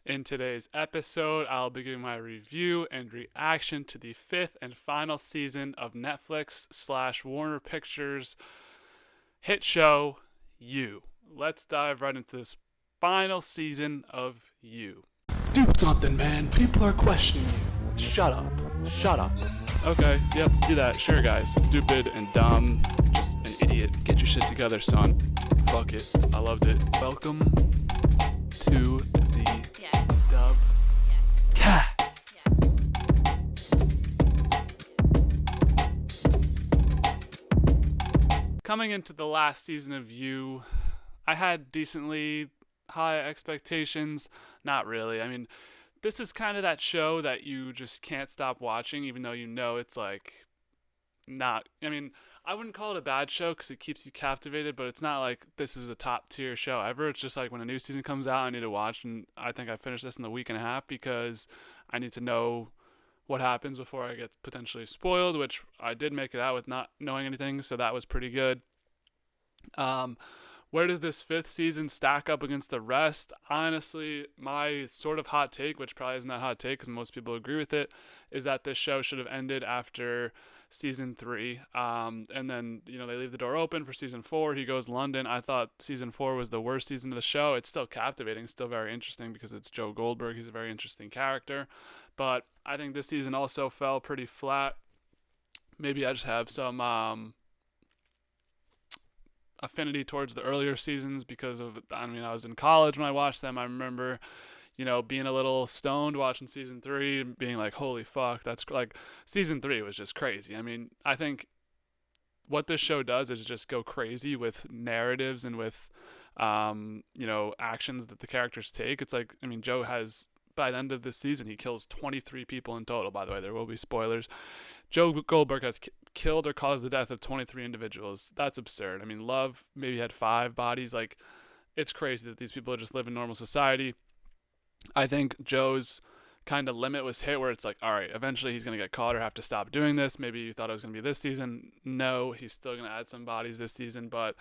In today's episode, I'll be giving my review and reaction to the fifth and final season of Netflix slash Warner Pictures hit show, You. Let's dive right into this final season of You. Do something, man. People are questioning you. Shut up. Shut up. Okay, yep, do that. Sure, guys. Stupid and dumb. Just an idiot. Get your shit together, son. Fuck it. I loved it. Welcome to the dub cast. Coming into the last season of You, I had decently high expectations. Not really. I mean, this is kind of that show that you just can't stop watching, even though you know it's like not. I mean, I wouldn't call it a bad show because it keeps you captivated, but it's not like this is a top tier show ever. It's just like when a new season comes out, I need to watch, and I think I finished this in a week and a half because I need to know what happens before I get potentially spoiled, which I did make it out with not knowing anything, so that was pretty good. Um, where does this fifth season stack up against the rest? Honestly, my sort of hot take, which probably isn't that hot take because most people agree with it, is that this show should have ended after season three. And then, they leave the door open for season four. He goes to London. I thought season four was the worst season of the show. It's still captivating, still very interesting because it's Joe Goldberg. He's a very interesting character. But I think this season also fell pretty flat. Maybe I just have some affinity towards the earlier seasons because I was in college when I watched them. I remember, being a little stoned watching season three and being like, holy fuck, that's like, season three was just crazy. I mean, I think what this show does is just go crazy with narratives and with, actions that the characters take. It's like, I mean, Joe has, by the end of this season, he kills 23 people in total. By the way, there will be spoilers. Joe Goldberg has killed or caused the death of 23 individuals. That's absurd. I mean, Love maybe had 5 bodies. Like, it's crazy that these people just live in normal society. I think Joe's kind of limit was hit where it's like, all right, eventually he's going to get caught or have to stop doing this. Maybe you thought it was going to be this season. No, he's still going to add some bodies this season. But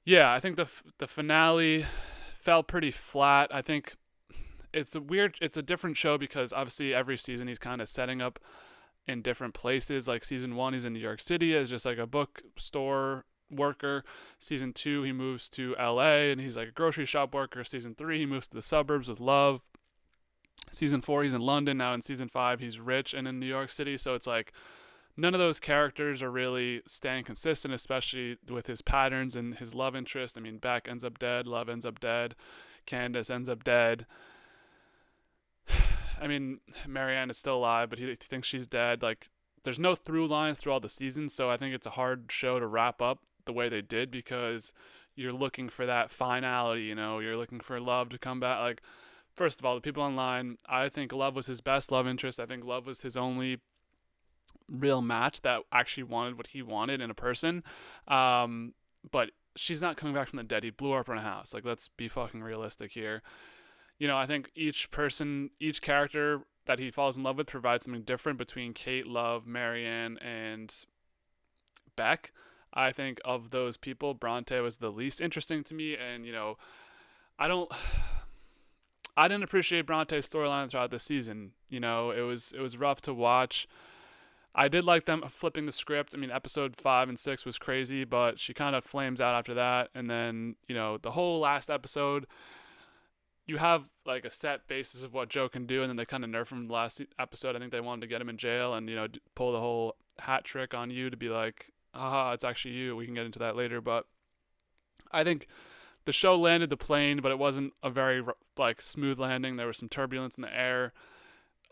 yeah, I think the finale fell pretty flat. I think it's a different show because obviously every season he's kind of setting up in different places. Like season one, he's in New York City as just like a bookstore worker. Season two, he moves to LA and he's like a grocery shop worker. Season three, he moves to the suburbs with Love. Season four, he's in London. Now in season five, he's rich and in New York City. So it's like none of those characters are really staying consistent, especially with his patterns and his love interest. I mean, Beck ends up dead, Love ends up dead, Candace ends up dead. I mean, Marianne is still alive, but he thinks she's dead. Like, there's no through lines through all the seasons, so I think it's a hard show to wrap up the way they did because you're looking for that finality. You're looking for Love to come back. Like, first of all, the people online, I think Love was his best love interest. I think Love was his only real match that actually wanted what he wanted in a person. But she's not coming back from the dead. He blew her up in a house. Like, let's be fucking realistic here. I think each character that he falls in love with provides something different between Kate, Love, Marianne, and Beck. I think of those people, Bronte was the least interesting to me, and I don't, I didn't appreciate Bronte's storyline throughout the season. It was rough to watch. I did like them flipping the script. I mean, episode 5 and 6 was crazy, but she kind of flames out after that, and then the whole last episode you have like a set basis of what Joe can do, and then they kind of nerf him in the last episode. I think they wanted to get him in jail and pull the whole hat trick on you to be like, haha, it's actually you. We can get into that later, but I think the show landed the plane, but it wasn't a very like smooth landing. There was some turbulence in the air.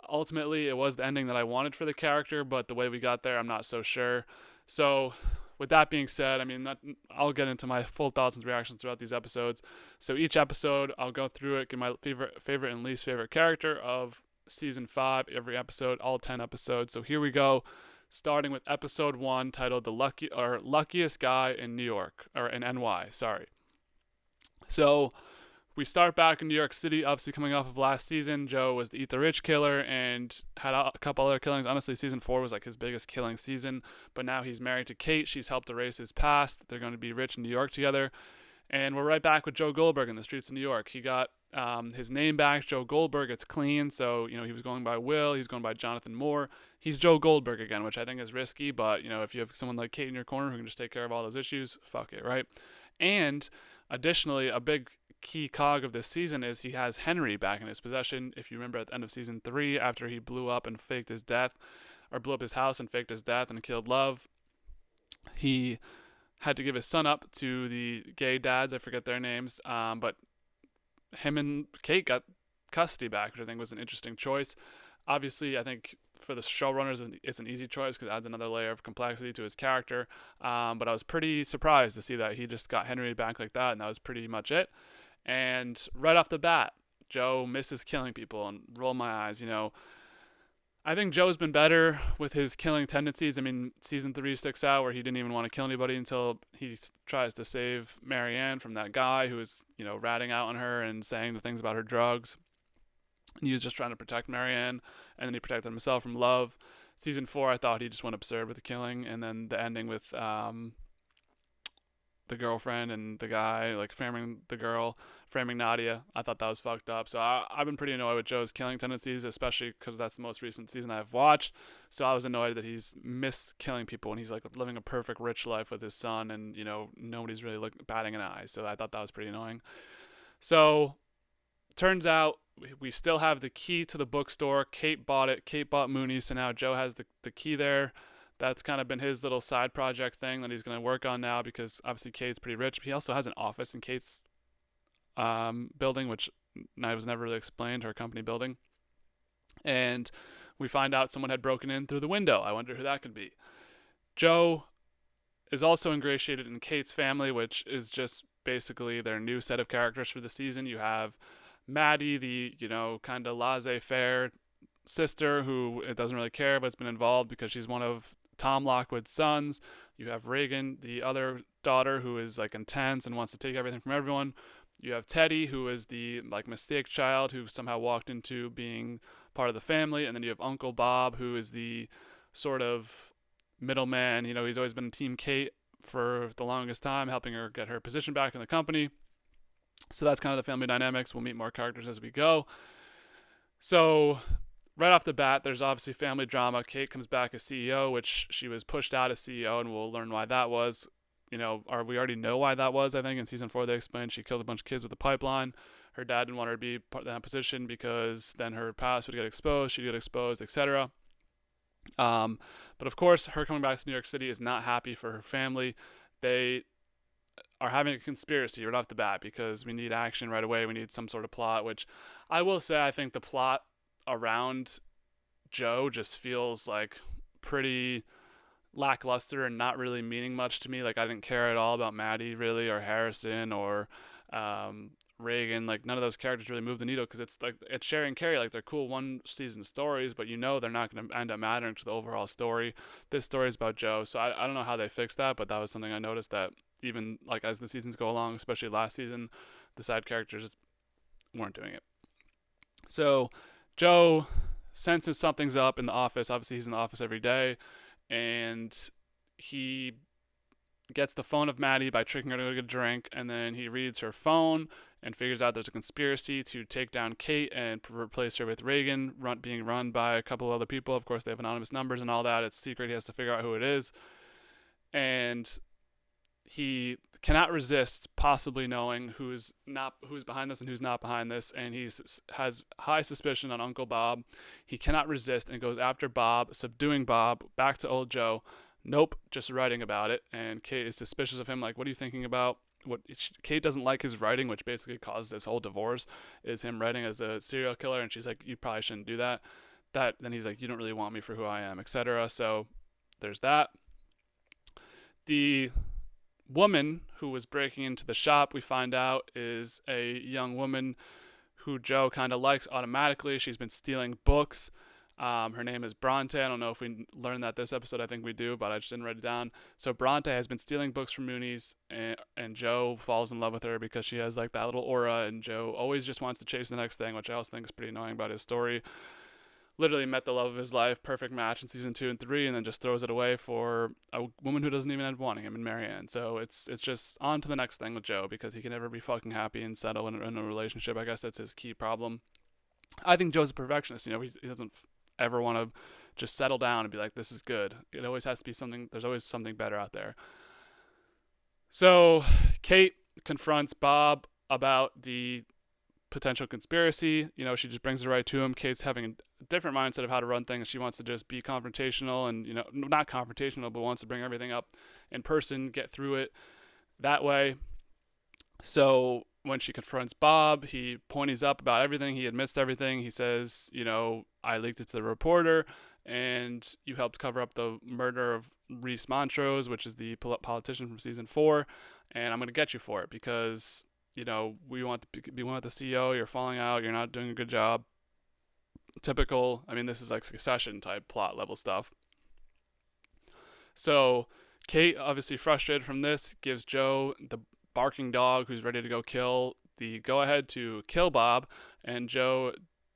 Ultimately, it was the ending that I wanted for the character, but the way we got there, I'm not so sure. So with that being said, I mean, I'll get into my full thoughts and reactions throughout these episodes. So each episode, I'll go through it, give my favorite and least favorite character of season 5, every episode, all 10 episodes. So here we go, starting with episode 1, titled Luckiest Guy in New York, or in NY, sorry. So we start back in New York City, obviously coming off of last season. Joe was the Eat the Rich killer and had a couple other killings. Honestly, season 4 was like his biggest killing season. But now he's married to Kate. She's helped erase his past. They're going to be rich in New York together. And we're right back with Joe Goldberg in the streets of New York. He got his name back, JoeGoldberg. It's clean. So, he was going by Will. He's going by Jonathan Moore. He's JoeGoldberg again, which I think is risky. But, if you have someone like Kate in your corner who can just take care of all those issues, fuck it, right? And additionally, a big key cog of this season is he has Henry back in his possession. If you remember at the end of season 3, after he blew up and faked his death, or blew up his house and faked his death and killed Love, he had to give his son up to the gay dads. I forget their names, but him and Kate got custody back, which I think was an interesting choice. Obviously, I think for the showrunners, it's an easy choice because it adds another layer of complexity to his character. But I was pretty surprised to see that he just got Henry back like that, and that was pretty much it. And right off the bat, Joe misses killing people, and roll my eyes, I think Joe's been better with his killing tendencies. I mean, season 3 sticks out where he didn't even want to kill anybody until he tries to save Marianne from that guy who was, ratting out on her and saying the things about her drugs. And he was just trying to protect Marianne, and then he protected himself from Love. Season 4, I thought he just went absurd with the killing, and then the ending with the girlfriend and the guy, like framing the girl, framing Nadia. I thought that was fucked up. So I've been pretty annoyed with Joe's killing tendencies, especially because that's the most recent season I've watched. So I was annoyed that he's missed killing people and he's like living a perfect rich life with his son, and nobody's really batting an eye. So I thought that was pretty annoying. So turns out we still have the key to the bookstore. Kate bought it. Kate bought Mooney's, so now Joe has the key there. That's kind of been his little side project thing that he's going to work on now, because obviously Kate's pretty rich. But he also has an office in Kate's building, which was never really explained, her company building. And we find out someone had broken in through the window. I wonder who that could be. Joe is also ingratiated in Kate's family, which is just basically their new set of characters for the season. You have Maddie, the, kind of laissez-faire sister who it doesn't really care but it's been involved because she's one of Tom Lockwood's sons. You have Reagan, the other daughter, who is like intense and wants to take everything from everyone. You have Teddy, who is the mistake child who somehow walked into being part of the family. And then you have Uncle Bob, who is the sort of middleman. He's always been Team Kate for the longest time, helping her get her position back in the company. So that's kind of the family dynamics. We'll meet more characters as we go. So right off the bat, there's obviously family drama. Kate comes back as CEO, which she was pushed out as CEO, and we'll learn why that was. We already know why that was. I think in season 4 they explained she killed a bunch of kids with a pipeline. Her dad didn't want her to be in that position because then her past would get exposed, she'd get exposed, etc. But of course, her coming back to New York City is not happy for her family. They are having a conspiracy right off the bat because we need action right away. We need some sort of plot, which I will say I think the plot around Joe just feels like pretty lackluster and not really meaning much to me. Like, I didn't care at all about Maddie really, or Harrison, or Reagan. Like, none of those characters really move the needle because it's Sherry and Carrie. Like, they're cool one season stories, but they're not going to end up mattering to the overall story. This story is about Joe, so I don't know how they fixed that, but that was something I noticed, that even like as the seasons go along, especially last season, the side characters just weren't doing it. So Joe senses something's up in the office. Obviously, he's in the office every day, and he gets the phone of Maddie by tricking her to go get a drink, and then he reads her phone and figures out there's a conspiracy to take down Kate and replace her with Reagan, being run by a couple of other people. Of course, they have anonymous numbers and all that. It's secret. He has to figure out who it is. And he cannot resist possibly knowing who's behind this and who's not behind this, and he has high suspicion on Uncle Bob. He cannot resist and goes after Bob, subduing Bob, back to old Joe. Nope, just writing about it. And Kate is suspicious of him, like, what are you thinking about? Kate doesn't like his writing, which basically caused this whole divorce, is him writing as a serial killer, and she's like, you probably shouldn't do that. Then he's like, you don't really want me for who I am, etc. So there's that. The woman who was breaking into the shop, we find out, is a young woman who Joe kind of likes automatically. She's been stealing books. Her name is Bronte. I don't know if we learned that this episode. I think we do, but I just didn't write it down. So Bronte has been stealing books from Mooney's, and Joe falls in love with her because she has like that little aura, and Joe always just wants to chase the next thing, which I also think is pretty annoying about his story. literally met the love of his life, perfect match in season 2 and 3, and then just throws it away for a woman who doesn't even end up wanting him in Marianne. So it's just on to the next thing with Joe, because he can never be fucking happy and settle in a relationship. I guess that's his key problem. I think Joe's a perfectionist. He doesn't ever want to just settle down and be like, this is good. It always has to be something. There's always something better out there. So Kate confronts Bob about the potential conspiracy. She just brings it right to him. Kate's having a different mindset of how to run things. She wants to just be confrontational and, not confrontational, but wants to bring everything up in person, get through it that way. So when she confronts Bob, he pointies up about everything. He admits to everything. He says, I leaked it to the reporter, and you helped cover up the murder of Reese Montrose, which is the politician from season 4, and I'm going to get you for it because, we want to be one with the CEO. You're falling out. You're not doing a good job. Typical. I mean, this is like Succession type plot level stuff. So Kate, obviously frustrated from this, gives Joe the barking dog who's ready to go kill the go-ahead to kill Bob, and Joe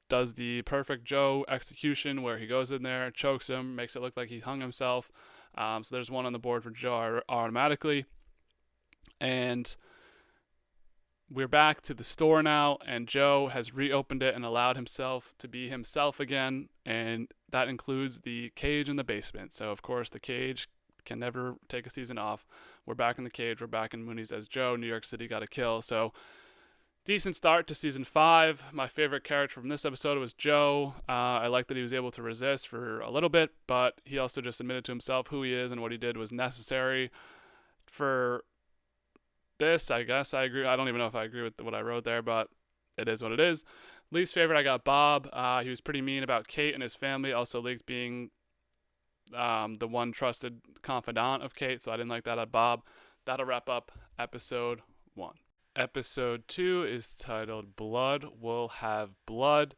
does the perfect Joe execution where he goes in there, chokes him, makes it look like he hung himself. So there's one on the board for Joe automatically. And we're back to the store now, and Joe has reopened it and allowed himself to be himself again, and that includes the cage in the basement. So, of course, the cage can never take a season off. We're back in the cage. We're back in Mooney's as Joe. New York City got a kill. So, decent start to season 5. My favorite character from this episode was Joe. I like that he was able to resist for a little bit, but he also just admitted to himself who he is, and what he did was necessary for this. I guess I agree. I don't even know if I agree with what I wrote there, but it is what it is. Least favorite, I got Bob. He was pretty mean about Kate and his family. Also leaked being the one trusted confidant of Kate, so I didn't like that at Bob. That'll wrap up episode 1. Episode 2 is titled Blood Will Have Blood.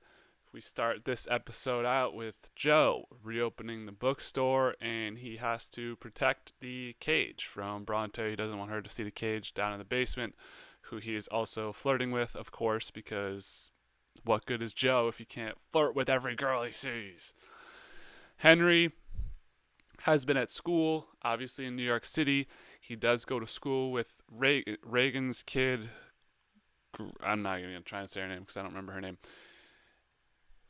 We start this episode out with Joe reopening the bookstore, and he has to protect the cage from Bronte. He doesn't want her to see the cage down in the basement, who he is also flirting with, of course, because what good is Joe if he can't flirt with every girl he sees? Henry has been at school, obviously in New York City. He does go to school with Reagan's kid. I'm not even trying to say her name because I don't remember her name.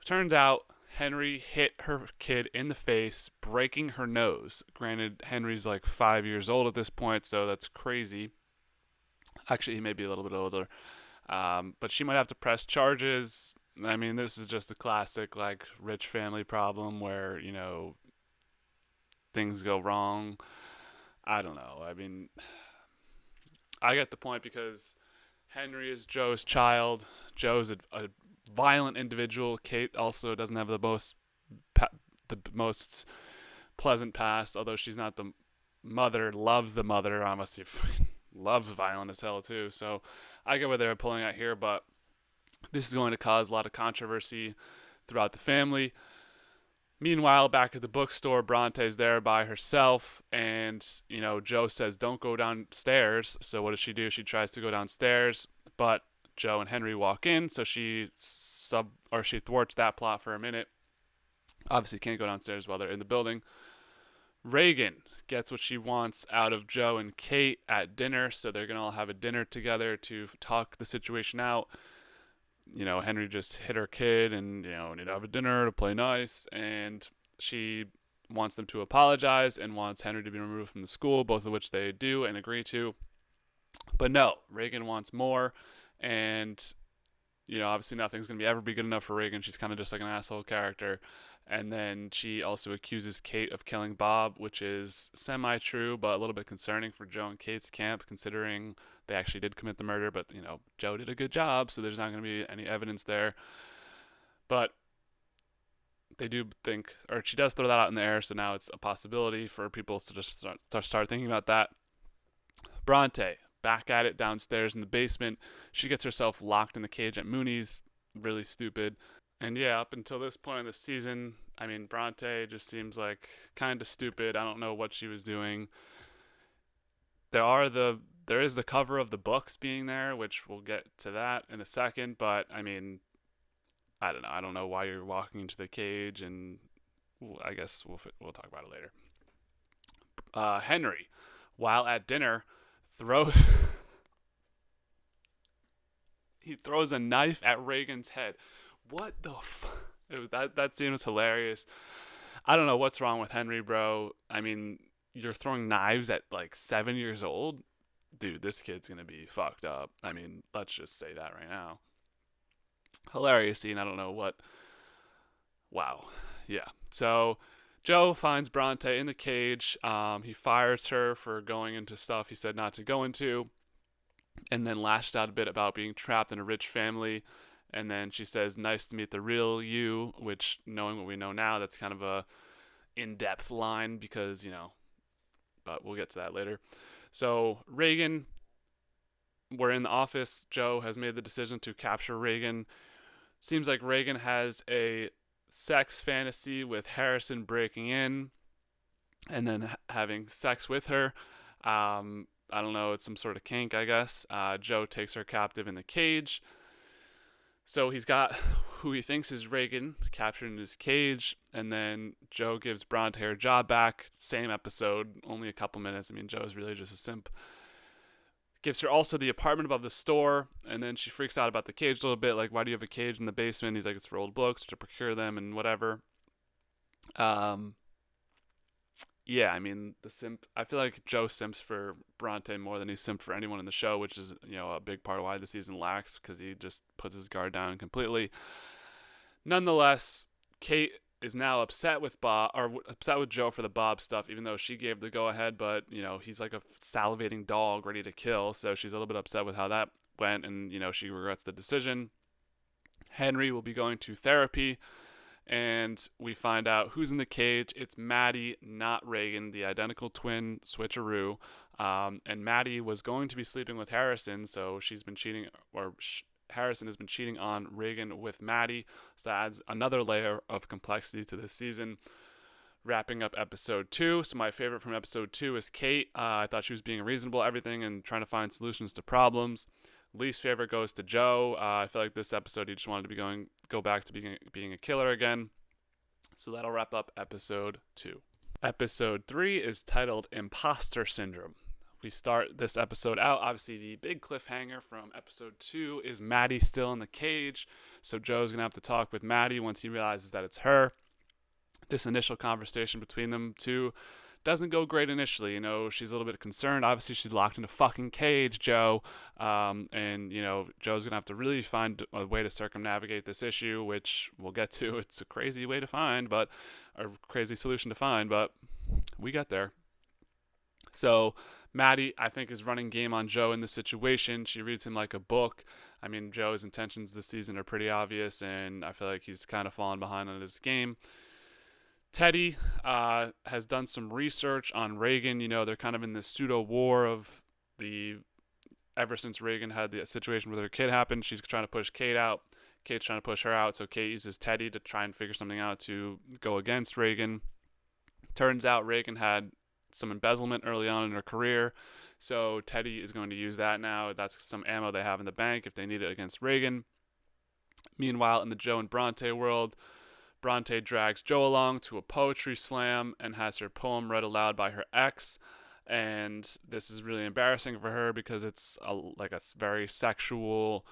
Turns out Henry hit her kid in the face, breaking her nose. Granted, Henry's like 5 years old at this point, so that's crazy. Actually, he may be a little bit older. But she might have to press charges. I mean, this is just a classic, like, rich family problem where, things go wrong. I don't know. I mean, I get the point because Henry is Joe's child. Joe's a violent individual. Kate also doesn't have the most pleasant past, although she's not the mother. Loves the mother. Honestly, loves violent as hell too. So I get what they're pulling at here, but this is going to cause a lot of controversy throughout the family. Meanwhile, back at the bookstore, Bronte's there by herself, and Joe says, "Don't go downstairs." So what does she do? She tries to go downstairs, but Joe and Henry walk in, so she thwarts that plot for a minute. Obviously, can't go downstairs while they're in the building. Reagan gets what she wants out of Joe and Kate at dinner, so they're gonna all have a dinner together to talk the situation out. Henry just hit her kid and, need to have a dinner to play nice. And she wants them to apologize and wants Henry to be removed from the school, both of which they do and agree to. But no, Reagan wants more. And, obviously nothing's going to ever be good enough for Reagan. She's kind of just like an asshole character. And then she also accuses Kate of killing Bob, which is semi-true, but a little bit concerning for Joe and Kate's camp, considering they actually did commit the murder. But, Joe did a good job, so there's not going to be any evidence there. But they do think, or she does throw that out in the air, so now it's a possibility for people to just start thinking about that. Bronte, back at it downstairs in the basement. She gets herself locked in the cage at Mooney's. Really stupid. And yeah, up until this point in the season, I mean, Bronte just seems like kind of stupid. I don't know what she was doing. There is the cover of the books being there, which we'll get to that in a second. But I mean, I don't know. I don't know why you're walking into the cage, and I guess we'll talk about it later. Henry, while at dinner, throws he throws a knife at Reagan's head. What the that scene was hilarious. I don't know what's wrong with Henry, bro. I mean, you're throwing knives at like 7 years old. Dude, this kid's gonna be fucked up. I mean, let's just say that right now. Hilarious scene. I don't know what. Wow. Yeah. So Joe finds Bronte in the cage. He fires her for going into stuff he said not to go into, and then lashed out a bit about being trapped in a rich family. And then she says, "Nice to meet the real you," which, knowing what we know now, that's kind of a in-depth line because, but we'll get to that later. So Reagan, we're in the office. Joe has made the decision to capture Reagan. Seems like Reagan has a sex fantasy with Harrison breaking in and then having sex with her. I don't know, it's some sort of kink, I guess. Joe takes her captive in the cage. So he's got who he thinks is Reagan captured in his cage, and then Joe gives Bronte her job back. Same episode, only a couple minutes. I mean, Joe's really just a simp. Gives her also the apartment above the store, and then she freaks out about the cage a little bit. Like, why do you have a cage in the basement? He's like, it's for old books to procure them and whatever. Yeah, I mean, the simp. I feel like Joe simps for Bronte more than he simped for anyone in the show, which is, a big part of why the season lacks, because he just puts his guard down completely. Nonetheless, Kate is now upset with Bob, or upset with Joe for the Bob stuff, even though she gave the go ahead. But he's like a salivating dog ready to kill, so she's a little bit upset with how that went, and she regrets the decision. Henry will be going to therapy, and we find out who's in the cage. It's Maddie, not Reagan, the identical twin switcheroo. And Maddie was going to be sleeping with Harrison, so she's been cheating, or Harrison has been cheating on Reagan with Maddie. So that adds another layer of complexity to this season. Wrapping up episode 2. So my favorite from episode 2 is Kate. I thought she was being reasonable, everything, and trying to find solutions to problems. Least favorite goes to Joe. I feel like this episode he just wanted to go back to being a killer again. So that'll wrap up episode 2. Episode 3 is titled Imposter Syndrome. We start this episode out. Obviously, the big cliffhanger from episode 2 is Maddie still in the cage. So Joe's going to have to talk with Maddie once he realizes that it's her. This initial conversation between them two doesn't go great initially. She's a little bit concerned. Obviously, she's locked in a fucking cage, Joe. And Joe's going to have to really find a way to circumnavigate this issue, which we'll get to. It's a crazy way to find, a crazy solution to find, but we got there. So Maddie, I think, is running game on Joe in this situation. She reads him like a book. I mean, Joe's intentions this season are pretty obvious, and I feel like he's kind of fallen behind on his game. Teddy has done some research on Reagan. They're kind of in this pseudo war of ever since Reagan had the situation with her kid happen. She's trying to push Kate out. Kate's trying to push her out. So Kate uses Teddy to try and figure something out to go against Reagan. Turns out Reagan had some embezzlement early on in her career. So Teddy is going to use that now. That's some ammo they have in the bank if they need it against Reagan. Meanwhile, in the Joe and Bronte world, Bronte drags Joe along to a poetry slam and has her poem read aloud by her ex. And this is really embarrassing for her because it's like a very sexual,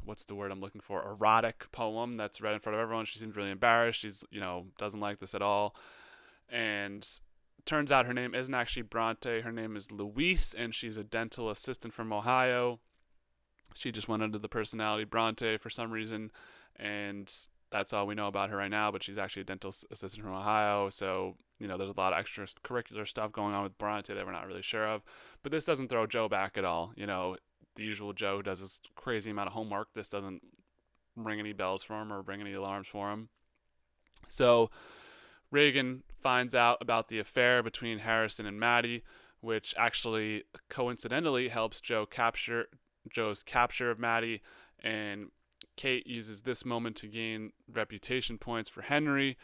what's the word I'm looking for? Erotic poem that's read in front of everyone. She seems really embarrassed. She's, doesn't like this at all. And turns out her name isn't actually Bronte. Her name is Louise, and she's a dental assistant from Ohio. She just went under the personality Bronte for some reason, and that's all we know about her right now, but she's actually a dental assistant from Ohio, so, there's a lot of extracurricular stuff going on with Bronte that we're not really sure of. But this doesn't throw Joe back at all. The usual Joe does this crazy amount of homework. This doesn't ring any bells for him or ring any alarms for him. So Reagan finds out about the affair between Harrison and Maddie, which actually coincidentally helps Joe's capture of Maddie, and Kate uses this moment to gain reputation points for Henry.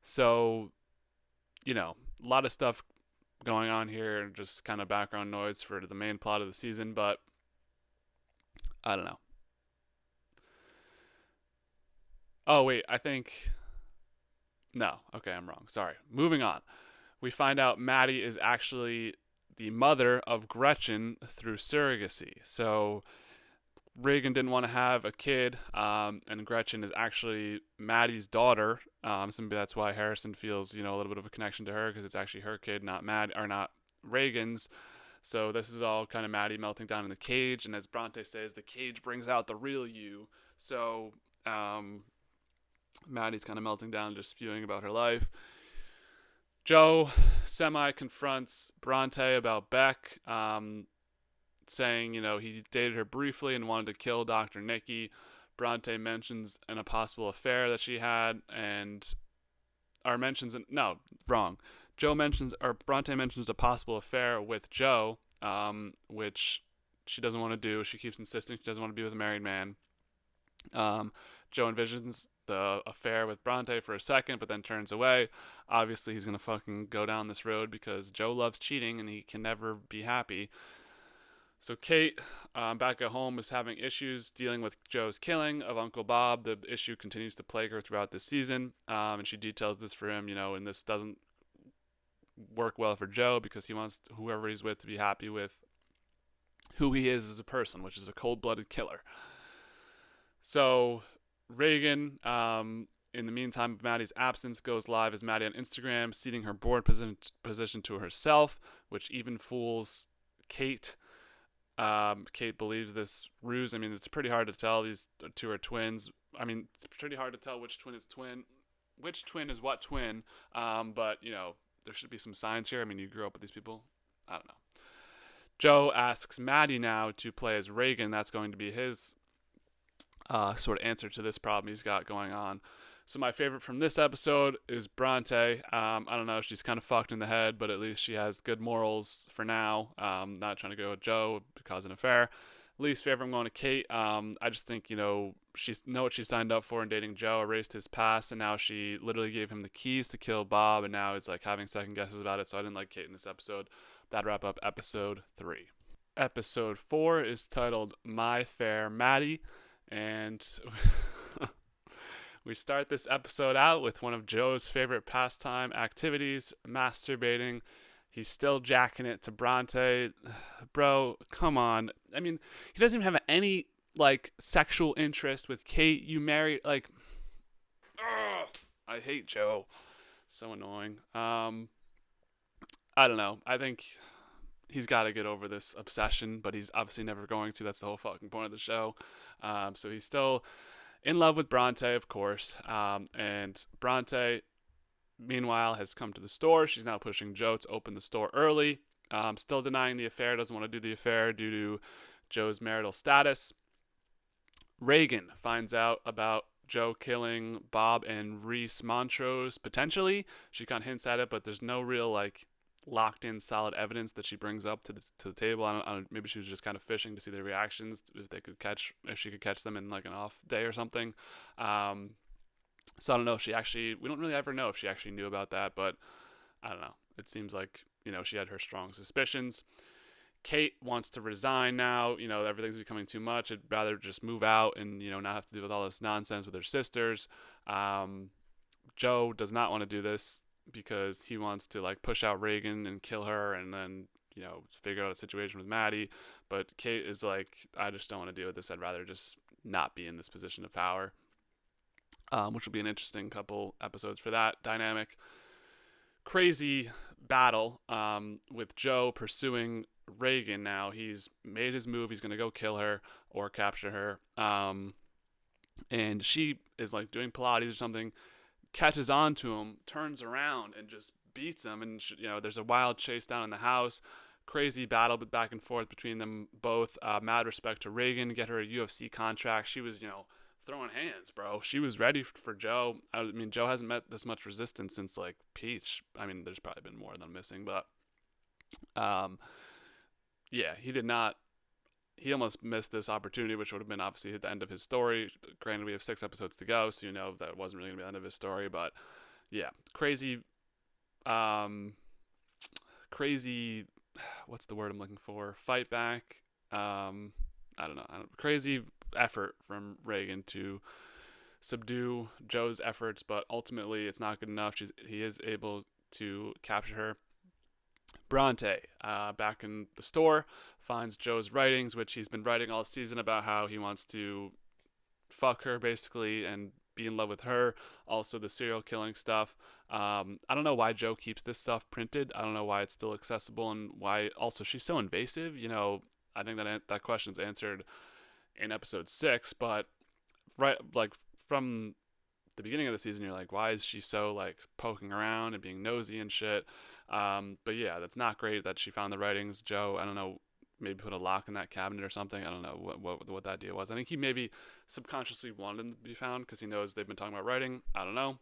So, a lot of stuff going on here, just kind of background noise for the main plot of the season, but I don't know. Oh wait, I think no. Okay, I'm wrong. Sorry. Moving on. We find out Maddie is actually the mother of Gretchen through surrogacy. So Reagan didn't want to have a kid, and Gretchen is actually Maddie's daughter. So maybe that's why Harrison feels, a little bit of a connection to her because it's actually her kid, not not Reagan's. So this is all kind of Maddie melting down in the cage, and as Bronte says, the cage brings out the real you. So Maddie's kind of melting down, just spewing about her life. Joe semi confronts Bronte about Beck, saying, he dated her briefly and wanted to kill Dr. Nikki. Bronte mentions an possible affair that she had, no, wrong. Bronte mentions a possible affair with Joe, which she doesn't want to do. She keeps insisting she doesn't want to be with a married man. Joe envisions the affair with Bronte for a second, but then turns away. Obviously, he's going to fucking go down this road because Joe loves cheating and he can never be happy. So Kate, back at home, is having issues dealing with Joe's killing of Uncle Bob. The issue continues to plague her throughout this season, and she details this for him, and this doesn't work well for Joe because he wants whoever he's with to be happy with who he is as a person, which is a cold-blooded killer. So Reagan, in the meantime of Maddie's absence, goes live as Maddie on Instagram, ceding her board position to herself, which even fools Kate. Kate believes this ruse. I mean, it's pretty hard to tell. These two are twins. I mean, it's pretty hard to tell which twin is what twin. But, there should be some signs here. I mean, you grew up with these people. I don't know. Joe asks Maddie now to play as Reagan. That's going to be his sort of answer to this problem he's got going on. So my favorite from this episode is Bronte. I don't know, she's kind of fucked in the head, but at least she has good morals for now. Not trying to go with Joe to cause an affair. Least favorite, I'm going to Kate. I just think, she know what she signed up for in dating Joe, erased his past, and now she literally gave him the keys to kill Bob, and now is like having second guesses about it. So I didn't like Kate in this episode. That'd wrap up episode 3. Episode 4 is titled My Fair Maddie, and we start this episode out with one of Joe's favorite pastime activities, masturbating. He's still jacking it to Bronte. Bro, come on. I mean, he doesn't even have any, sexual interest with Kate. You married, ugh, I hate Joe. So annoying. I don't know. I think he's got to get over this obsession, but he's obviously never going to. That's the whole fucking point of the show. So he's still in love with Bronte, of course. And Bronte, meanwhile, has come to the store. She's now pushing Joe to open the store early. Still denying the affair, doesn't want to do the affair due to Joe's marital status. Reagan finds out about Joe killing Bob and Reese Montrose, potentially. She kind of hints at it, but there's no real, locked in solid evidence that she brings up to the table. I don't, maybe she was just kind of fishing to see their reactions, if she could catch them in an off day or something. So I don't know if we don't really ever know if she actually knew about that, but I don't know. It seems like, she had her strong suspicions. Kate wants to resign now. Everything's becoming too much. I'd rather just move out and, not have to deal with all this nonsense with her sisters. Joe does not want to do this because he wants to push out Reagan and kill her and then, figure out a situation with Maddie. But Kate is I just don't want to deal with this. I'd rather just not be in this position of power. Which will be an interesting couple episodes for that dynamic. Crazy battle with Joe pursuing Reagan now. He's made his move. He's going to go kill her or capture her. And she is doing Pilates or something, catches on to him, turns around and just beats him. And, there's a wild chase down in the house. Crazy battle back and forth between them both. Mad respect to Reagan, get her a UFC contract. She was, throwing hands, bro. She was ready for Joe. I mean, Joe hasn't met this much resistance since Peach. I mean, there's probably been more than I'm missing, but yeah, he did not. He almost missed this opportunity, which would have been obviously at the end of his story. Granted, we have 6 episodes to go, so that wasn't really going to be the end of his story. But yeah, crazy. What's the word I'm looking for? Fight back. I don't know. Crazy effort from Reagan to subdue Joe's efforts, but ultimately it's not good enough. He is able to capture her. Bronte, back in the store, finds Joe's writings, which he's been writing all season about how he wants to fuck her basically and be in love with her. Also, the serial killing stuff. I don't know why Joe keeps this stuff printed. I don't know why it's still accessible and why also she's so invasive. I think that question's answered in episode 6, but right, like from the beginning of the season, you're like, why is she so like poking around and being nosy and shit? But yeah, that's not great that she found the writings. Joe, I don't know, maybe put a lock in that cabinet or something. I don't know what that deal was. I think he maybe subconsciously wanted them to be found because he knows they've been talking about writing. I don't know.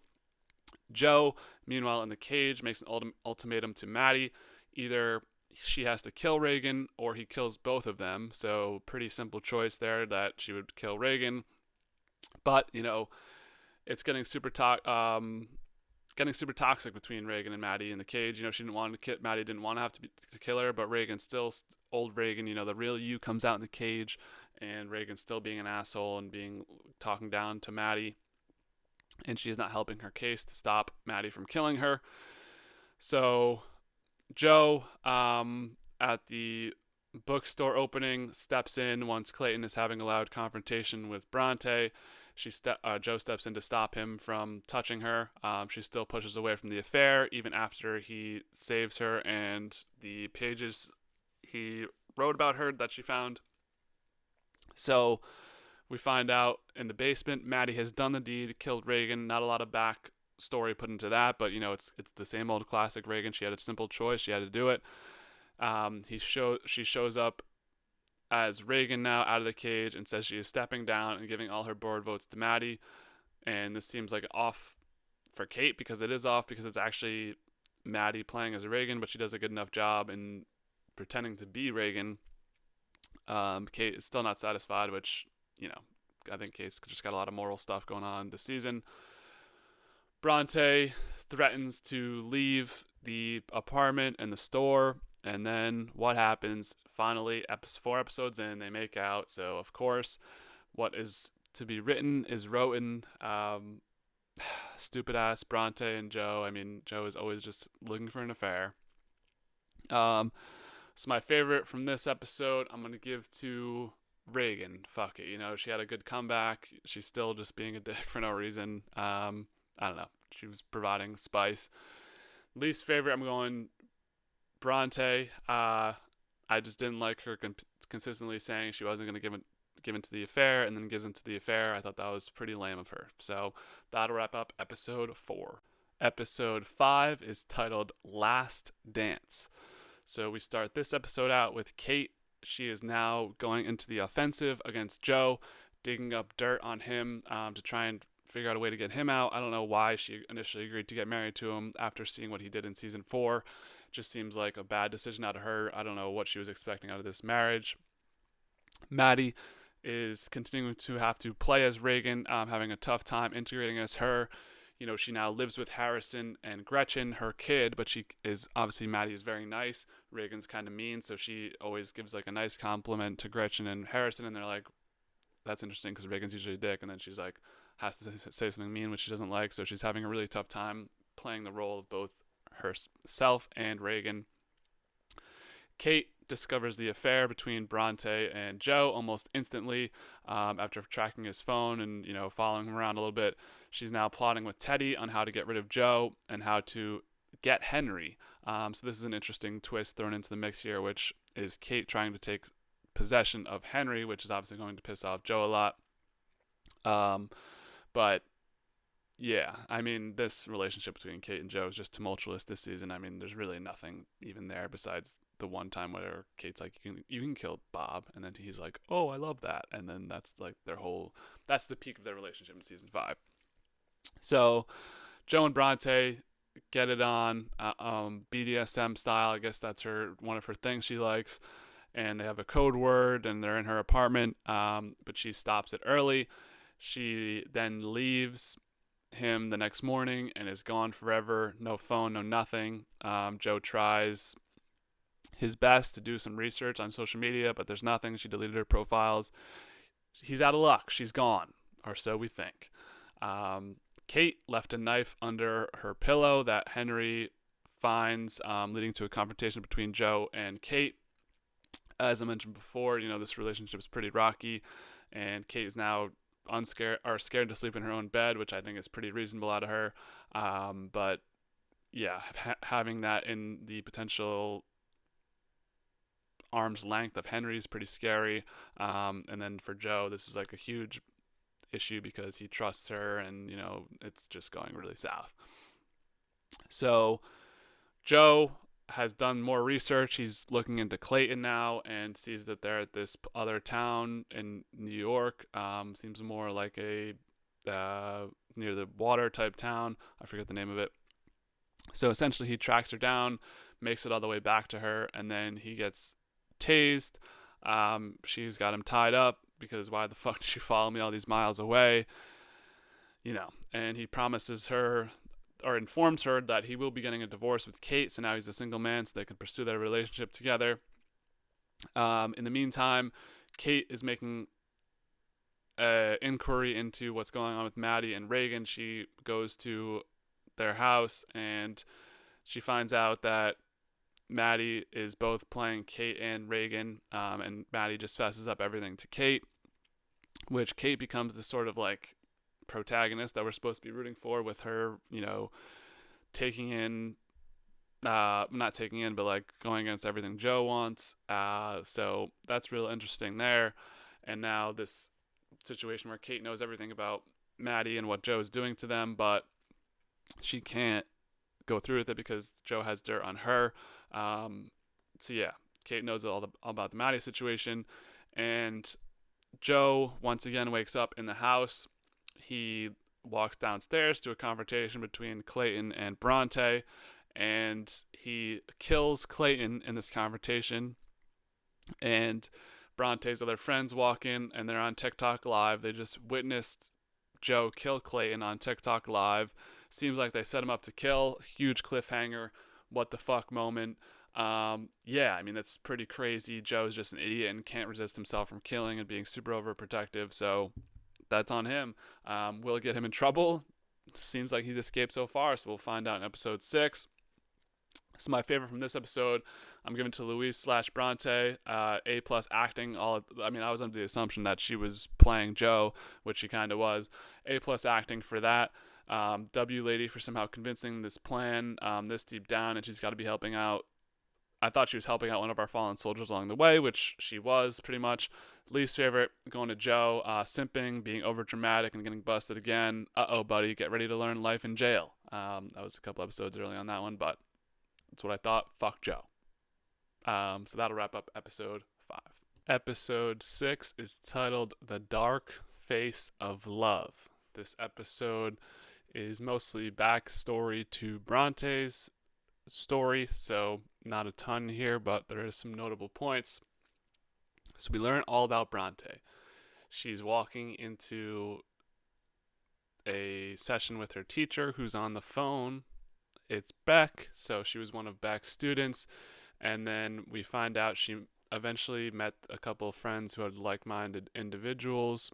Joe, meanwhile, in the cage, makes an ultimatum to Maddie. Either she has to kill Reagan or he kills both of them. So pretty simple choice there that she would kill Reagan. But it's getting super toxic between Reagan and Maddie in the cage. She didn't want to Maddie didn't want to have to kill her, but Reagan still, old Reagan, the real you comes out in the cage, and Reagan's still being an asshole and talking down to Maddie, and she's not helping her case to stop Maddie from killing her. So Joe, at the bookstore opening, steps in once Clayton is having a loud confrontation with Bronte. Joe steps in to stop him from touching her. She still pushes away from the affair even after he saves her and the pages he wrote about her that she found. So we find out in the basement, Maddie has done the deed, killed Reagan. Not a lot of back story put into that, but it's the same old classic Reagan. She had a simple choice. She had to do it. She shows up as Reagan now out of the cage and says she is stepping down and giving all her board votes to Maddie. And this seems like off for Kate because it is off because it's actually Maddie playing as Reagan, but she does a good enough job in pretending to be Reagan. Kate is still not satisfied, which, I think Kate's just got a lot of moral stuff going on this season. Bronte threatens to leave the apartment and the store. And then what happens? Finally, 4 episodes in, they make out. So, of course, what is to be written is written. Stupid ass Bronte and Joe. I mean, Joe is always just looking for an affair. So my favorite from this episode, I'm going to give to Reagan. Fuck it. She had a good comeback. She's still just being a dick for no reason. I don't know. She was providing spice. Least favorite, I'm going Bronte. I just didn't like her consistently saying she wasn't going to give into the affair and then gives into the affair. I thought that was pretty lame of her. So that'll wrap up episode 4. Episode 5 is titled Last Dance. So we start this episode out with Kate. She is now going into the offensive against Joe, digging up dirt on him to try and figure out a way to get him out. I don't know why she initially agreed to get married to him after seeing what he did in season 4. Just seems like a bad decision out of her. I don't know what she was expecting out of this marriage. Maddie is continuing to have to play as Reagan, having a tough time integrating as her. She now lives with Harrison and Gretchen, her kid, but Maddie is very nice. Reagan's kind of mean, so she always gives like a nice compliment to Gretchen and Harrison, and they're like, that's interesting because Reagan's usually a dick, and then she's like, has to say something mean, which she doesn't like, so she's having a really tough time playing the role of both herself and Reagan. Kate discovers the affair between Bronte and Joe almost instantly after tracking his phone and following him around a little bit. She's now plotting with Teddy on how to get rid of Joe and how to get Henry. So this is an interesting twist thrown into the mix here, which is Kate trying to take possession of Henry, which is obviously going to piss off Joe a lot. But yeah, I mean, this relationship between Kate and Joe is just tumultuous this season. I mean, there's really nothing even there besides the one time where Kate's like, you can kill Bob, and then he's like, oh, I love that, and then that's like that's the peak of their relationship in season 5. So Joe and Bronte get it on BDSM style. I guess that's one of her things she likes, and they have a code word, and they're in her apartment, but she stops it early. She then leaves him the next morning and is gone forever. No phone, no nothing. Joe tries his best to do some research on social media, but there's nothing. She deleted her profiles. He's out of luck. She's gone, or so we think. Kate left a knife under her pillow that Henry finds, leading to a confrontation between Joe and Kate. As I mentioned before, this relationship is pretty rocky, and Kate is now scared to sleep in her own bed, which I think is pretty reasonable out of her. But yeah, having that in the potential arm's length of Henry is pretty scary. And then for Joe, this is like a huge issue because he trusts her, and it's just going really south. So Joe has done more research. He's looking into Clayton now and sees that they're at this other town in New York. Seems more like a near the water type town. I forget the name of it. So essentially, he tracks her down, makes it all the way back to her, and then he gets tased. She's got him tied up because why the fuck did you follow me all these miles away? And he promises her or informs her that he will be getting a divorce with Kate, so now he's a single man so they can pursue their relationship together. In the meantime, Kate is making an inquiry into what's going on with Maddie and Reagan. She goes to their house and she finds out that Maddie is both playing Kate and Reagan, and Maddie just fesses up everything to Kate, which Kate becomes this sort of like protagonist that we're supposed to be rooting for, with her, taking in, not taking in, but like going against everything Joe wants. So that's real interesting there. And now this situation where Kate knows everything about Maddie and what Joe is doing to them, but she can't go through with it because Joe has dirt on her. So yeah, Kate knows all about the Maddie situation, and Joe once again wakes up in the house. He walks downstairs to a confrontation between Clayton and Bronte, and he kills Clayton in this confrontation. And Bronte's other friends walk in, and they're on TikTok Live. They just witnessed Joe kill Clayton on TikTok Live. Seems like they set him up to kill. Huge cliffhanger. What the fuck moment. That's pretty crazy. Joe's just an idiot and can't resist himself from killing and being super overprotective. So that's on him. Will it get him in trouble? Seems like he's escaped so far, so we'll find out in episode 6. So my favorite from this episode, I'm giving to Louise/Bronte, A+ acting. I was under the assumption that she was playing Joe, which she kind of was. A+ acting for that. W lady for somehow convincing this plan this deep down, and she's got to be helping out. I thought she was helping out one of our fallen soldiers along the way, which she was pretty much. Least favorite, going to Joe, simping, being over dramatic, and getting busted again. Uh-oh, buddy, get ready to learn life in jail. That was a couple episodes early on that one, but that's what I thought. Fuck Joe. So that'll wrap up episode 5. Episode 6 is titled The Dark Face of Love. This episode is mostly backstory to Bronte's story, so not a ton here, but there is some notable points. So we learn all about Bronte. She's walking into a session with her teacher who's on the phone. It's Beck, so she was one of Beck's students, and then we find out she eventually met a couple of friends who had like-minded individuals.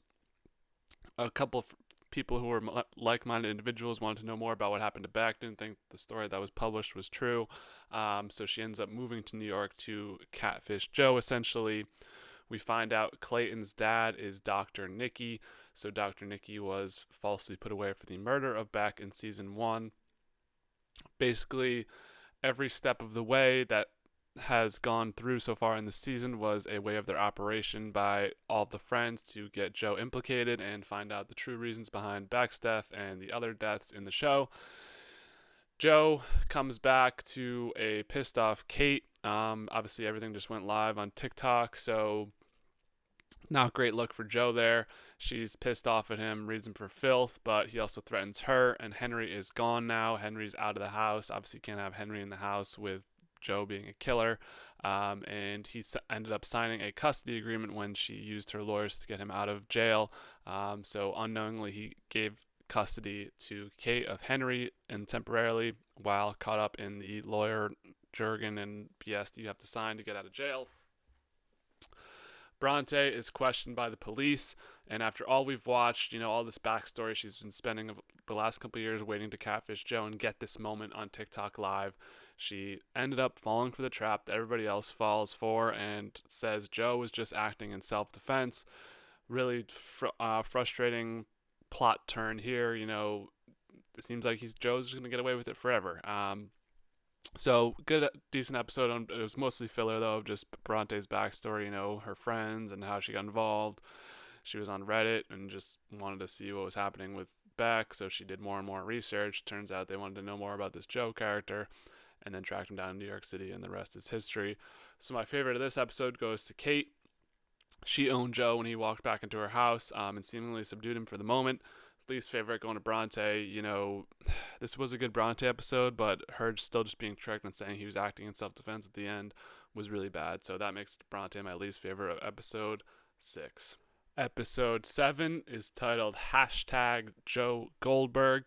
A couple of people who were like-minded individuals wanted to know more about what happened to Beck, didn't think the story that was published was true, so she ends up moving to New York to catfish Joe, essentially. We find out Clayton's dad is Dr. Nicky, so Dr. Nicky was falsely put away for the murder of Beck in season 1. Basically, every step of the way that has gone through so far in the season was a way of their operation by all of the friends to get Joe implicated and find out the true reasons behind Beck's death and the other deaths in the show. Joe comes back to a pissed off Kate. Obviously, everything just went live on TikTok, so not great look for Joe there. She's pissed off at him, reads him for filth, but he also threatens her, and Henry is gone now. Henry's out of the house. Obviously, can't have Henry in the house with Joe being a killer, and he ended up signing a custody agreement when she used her lawyers to get him out of jail. So unknowingly, he gave custody to Kate of Henry and temporarily while caught up in the lawyer jargon and BS that you have to sign to get out of jail. Bronte is questioned by the police, and after all we've watched, all this backstory she's been spending the last couple of years waiting to catfish Joe and get this moment on TikTok Live, she ended up falling for the trap that everybody else falls for and says Joe was just acting in self-defense. Really frustrating plot turn here. It seems like Joe's going to get away with it forever. So good, decent episode. It was mostly filler though, of just Bronte's backstory. Her friends and how she got involved. She was on Reddit and just wanted to see what was happening with Beck, so she did more and more research. Turns out they wanted to know more about this Joe character, and then tracked him down in New York City, and the rest is history. So my favorite of this episode goes to Kate. She owned Joe when he walked back into her house, and seemingly subdued him for the moment. Least favorite going to Bronte. This was a good Bronte episode, but her still just being tricked and saying he was acting in self-defense at the end was really bad. So that makes Bronte my least favorite of episode 6. Episode 7 is titled #JoeGoldberg,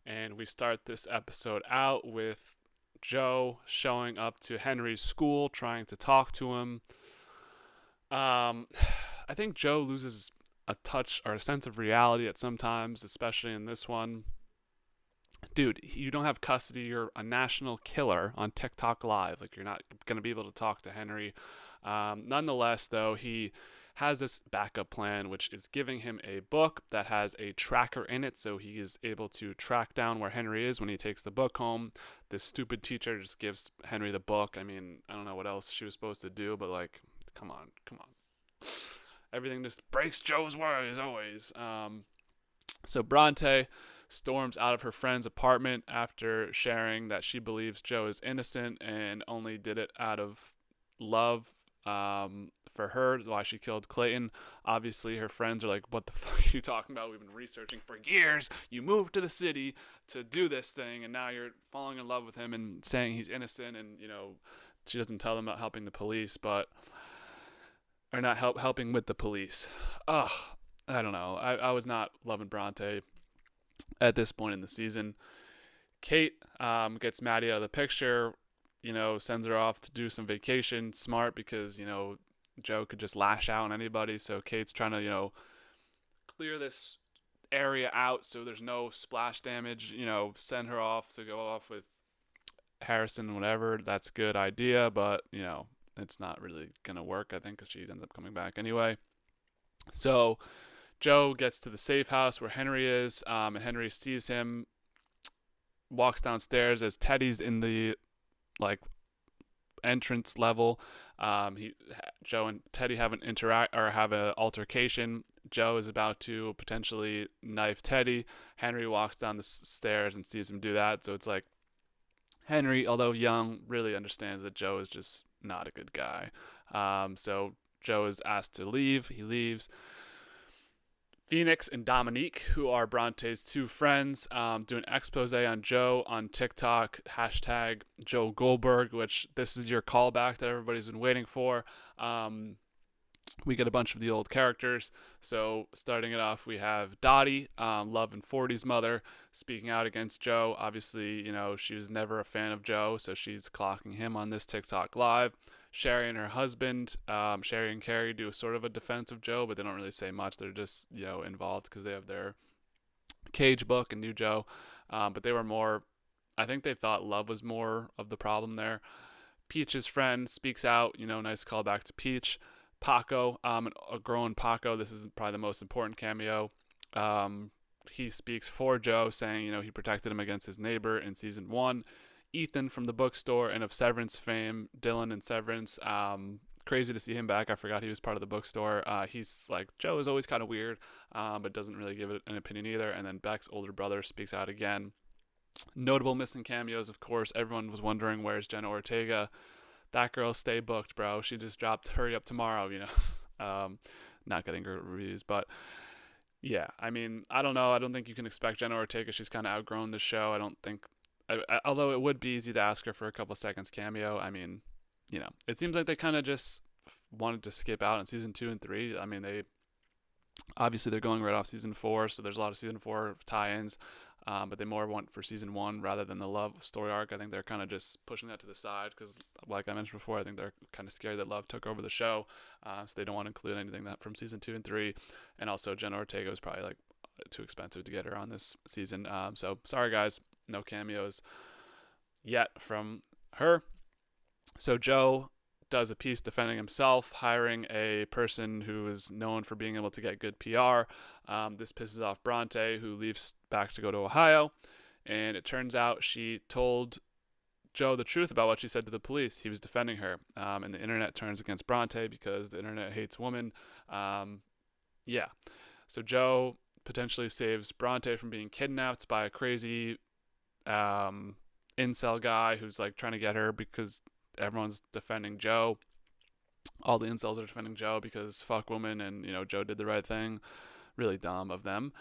and we start this episode out with Joe showing up to Henry's school, trying to talk to him. I think Joe loses a touch or a sense of reality at some times, especially in this one. Dude, you don't have custody. You're a national killer on TikTok Live. Like, you're not going to be able to talk to Henry. Nonetheless, though, he has this backup plan, which is giving him a book that has a tracker in it, so he is able to track down where Henry is when he takes the book home. This stupid teacher just gives Henry the book. I mean, I don't know what else she was supposed to do, but like, come on. Everything just breaks Joe's way as always. So Bronte storms out of her friend's apartment after sharing that she believes Joe is innocent and only did it out of love for her, why she killed Clayton. Obviously, her friends are like, what the fuck are you talking about? We've been researching for years. You moved to the city to do this thing, and now you're falling in love with him and saying he's innocent. And, she doesn't tell them about helping the police, or not helping with the police. Ugh, I don't know. I was not loving Bronte at this point in the season. Kate gets Maddie out of the picture, sends her off to do some vacation. Smart, because, Joe could just lash out on anybody. So Kate's trying to, clear this area out so there's no splash damage, send her off to go off with Harrison, whatever. That's a good idea, but, it's not really going to work, I think, because she ends up coming back anyway. So Joe gets to the safe house where Henry is, and Henry sees him, walks downstairs as Teddy's in the, entrance level. Joe and Teddy have have an altercation. Joe is about to potentially knife Teddy. Henry walks down the stairs and sees him do that. So it's like Henry, although young, really understands that Joe is just not a good guy. So Joe is asked to leave. He leaves. Phoenix and Dominique, who are Bronte's two friends, do an expose on Joe on TikTok, #JoeGoldberg, which this is your callback that everybody's been waiting for. We get a bunch of the old characters. So starting it off, we have Dottie, Love and 40's mother, speaking out against Joe. Obviously, she was never a fan of Joe, so she's clocking him on this TikTok Live. Sherry and her husband, Sherry and Carrie, do sort of a defense of Joe, but they don't really say much. They're just, involved because they have their Cage book and knew Joe. But they were more, I think they thought Love was more of the problem there. Peach's friend speaks out, nice callback to Peach. Paco, a grown Paco, this is probably the most important cameo. He speaks for Joe, saying, he protected him against his neighbor in season 1. Ethan from the bookstore and of Severance fame, Dylan and Severance. Crazy to see him back. I forgot he was part of the bookstore. He's like, Joe is always kind of weird, but doesn't really give it an opinion either. And then Beck's older brother speaks out again. Notable missing cameos, of course. Everyone was wondering, where's Jenna Ortega? That girl, stay booked, bro. She just dropped Hurry Up Tomorrow, not getting good reviews, but yeah, I mean, I don't know. I don't think you can expect Jenna Ortega. She's kind of outgrown the show. I don't think, although it would be easy to ask her for a couple seconds cameo. I mean, it seems like they kind of just wanted to skip out in season 2 and 3. I mean, obviously they're going right off season 4, so there's a lot of season 4 tie-ins. but they more went for season 1 rather than the love story arc. I think they're kind of just pushing that to the side because, like I mentioned before, I think they're kind of scared that love took over the show, so they don't want to include anything that from season 2 and 3. And also, Jenna Ortega was probably like too expensive to get her on this season. So sorry guys, no cameos yet from her. So Joe does a piece defending himself, hiring a person who is known for being able to get good PR. This pisses off Bronte, who leaves back to go to Ohio. And it turns out she told Joe the truth about what she said to the police. He was defending her. And the internet turns against Bronte because the internet hates women. Yeah. So Joe potentially saves Bronte from being kidnapped by a crazy incel guy who's like trying to get her because everyone's defending Joe. All the incels are defending Joe because fuck women, and Joe did the right thing. Really dumb of them.